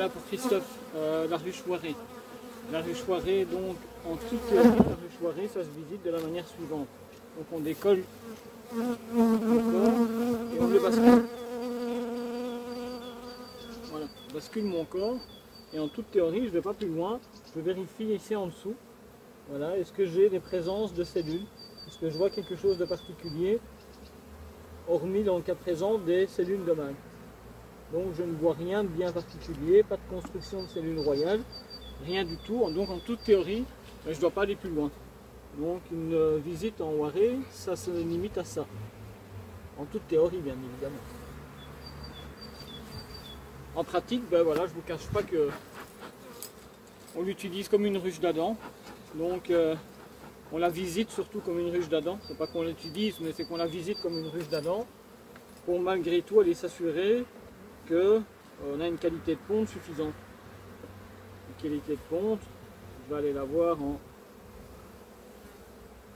voilà pour Christophe, la ruche Oiré. La ruche Oiré, donc en toute théorie, la ruche Oiré, ça se visite de la manière suivante. Donc on décolle le corps et on le bascule. Voilà, je bascule mon corps et en toute théorie, je ne vais pas plus loin, je vérifie ici en dessous. Voilà, est-ce que j'ai des présences de cellules? Est-ce que je vois quelque chose de particulier, hormis dans le cas présent des cellules de mâle? Donc je ne vois rien de bien particulier, pas de construction de cellules royales, rien du tout. Donc en toute théorie, je ne dois pas aller plus loin. Donc une visite en Oiré, ça se limite à ça. En toute théorie, bien évidemment. En pratique, ben voilà, je ne vous cache pas que on l'utilise comme une ruche d'Adam. Donc on la visite surtout comme une ruche d'Adam. C'est pas qu'on l'utilise, mais c'est qu'on la visite comme une ruche d'Adam pour malgré tout aller s'assurer qu'on a une qualité de ponte suffisante. Une qualité de ponte, je vais aller la voir en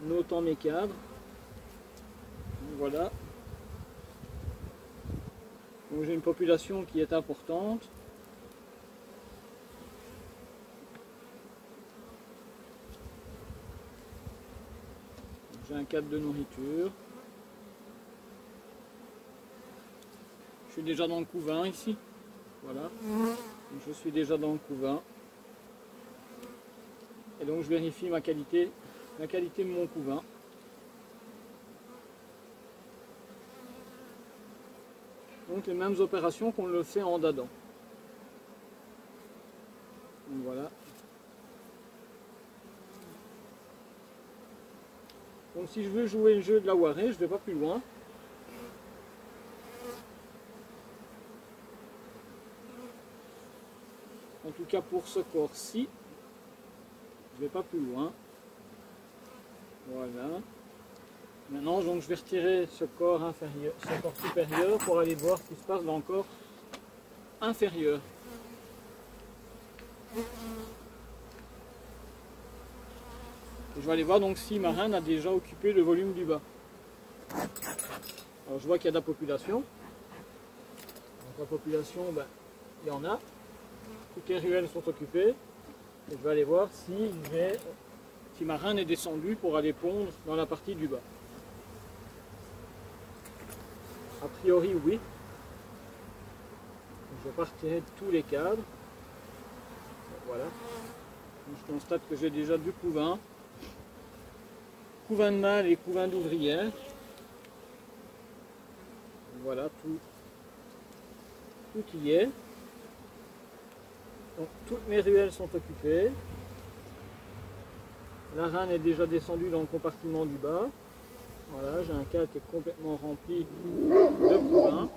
notant mes cadres. Voilà. Donc j'ai une population qui est importante. J'ai un cadre de nourriture. Je suis déjà dans le couvain ici. Voilà. Donc je suis déjà dans le couvain. Et donc je vérifie la qualité de mon couvain. Donc les mêmes opérations qu'on le fait en dadan. Donc voilà. Donc si je veux jouer le jeu de la Oiré, je ne vais pas plus loin. En tout cas pour ce corps-ci, je ne vais pas plus loin. Voilà. Maintenant donc, je vais retirer ce corps inférieur, ce corps supérieur pour aller voir ce qui se passe dans le corps inférieur. Et je vais aller voir donc si ma reine a déjà occupé le volume du bas. Alors je vois qu'il y a de la population. Donc la population, ben, il y en a. Toutes les ruelles sont occupées. Et je vais aller voir si ma reine est descendue pour aller pondre dans la partie du bas. A priori oui. Je vais pas retirer tous les cadres. Voilà. Je constate que j'ai déjà deux couvains. Couvain de mâle et couvain d'ouvrière. Voilà, tout y est. Donc toutes mes ruelles sont occupées. La reine est déjà descendue dans le compartiment du bas. Voilà, j'ai un cadre qui est complètement rempli de couvains.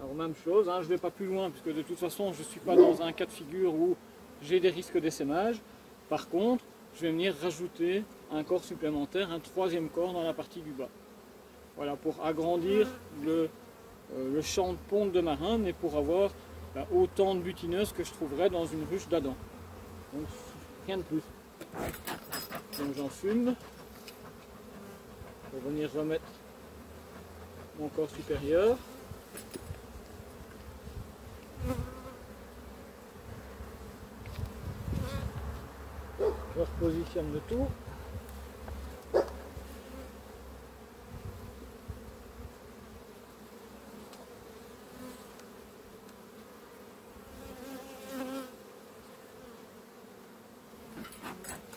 Alors même chose, hein, je ne vais pas plus loin puisque de toute façon je ne suis pas dans un cas de figure où j'ai des risques d'essaimage. Par contre, je vais venir rajouter un corps supplémentaire, un troisième corps dans la partie du bas. Voilà, pour agrandir le champ de ponte de ma reine et pour avoir autant de butineuses que je trouverais dans une ruche d'Adam. Donc rien de plus. Donc j'en fume pour venir remettre mon corps supérieur. Je repositionne le tout.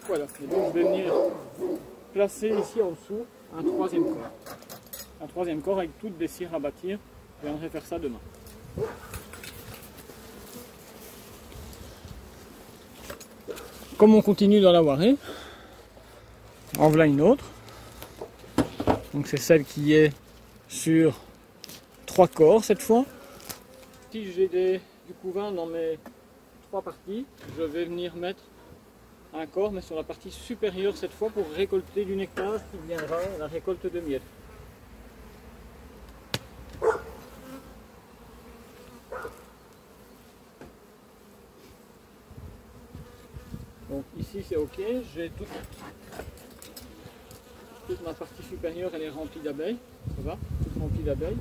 Voilà, et donc je vais venir placer ici en dessous un troisième corps. Un troisième corps avec toutes des cires à bâtir. Je viendrai faire ça demain. Comme on continue dans la Oiré, en voilà une autre. Donc c'est celle qui est sur 3 corps cette fois. Si j'ai du couvain dans mes 3 parties, je vais venir mettre un corps mais sur la partie supérieure cette fois pour récolter du nectar qui viendra à la récolte de miel. Donc ici c'est ok, j'ai toute ma partie supérieure, elle est remplie d'abeilles, ça va, toute rempli d'abeilles.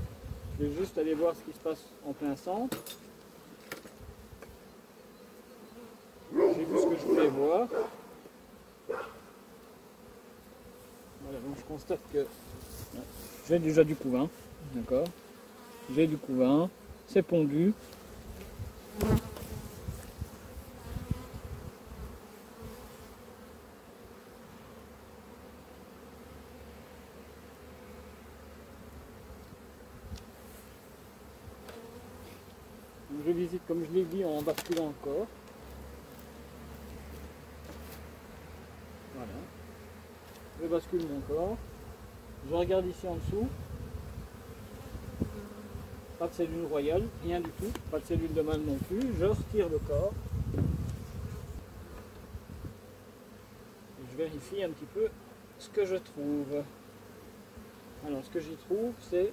Je vais juste aller voir ce qui se passe en plein centre. J'ai vu ce que je voulais voir. Voilà, donc je constate que j'ai déjà du couvain, d'accord. J'ai du couvain, c'est pondu. Je visite, comme je l'ai dit, en basculant encore. Voilà. Je bascule mon corps. Je regarde ici en dessous. Pas de cellule royale, rien du tout. Pas de cellule de mâle non plus. Je retire le corps. Et je vérifie un petit peu ce que je trouve. Alors, ce que j'y trouve, c'est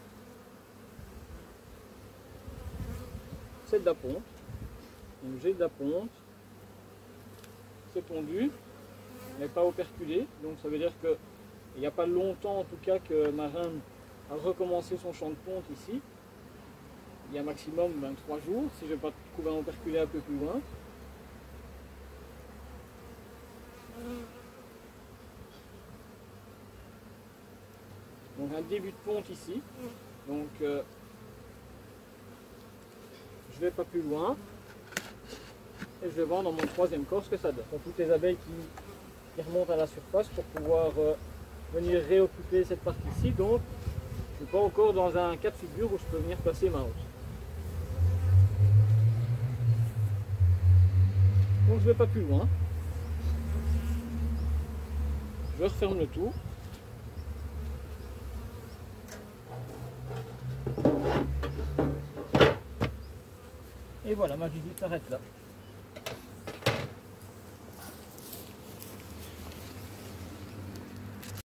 de la ponte. Donc j'ai de la ponte. C'est pondu, mais pas operculé. Donc ça veut dire que il n'y a pas longtemps en tout cas que ma reine a recommencé son champ de ponte ici. Il y a maximum 3 jours, si je n'ai pas de couvain operculé un peu plus loin. Donc un début de ponte ici. Donc je vais pas plus loin et je vais voir dans mon troisième corps ce que ça donne. Donc toutes les abeilles qui remontent à la surface pour pouvoir venir réoccuper cette partie-ci. Donc je ne suis pas encore dans un cas de figure où je peux venir placer ma hausse. Donc je vais pas plus loin. Je referme le tout. Et voilà, ma visite s'arrête là.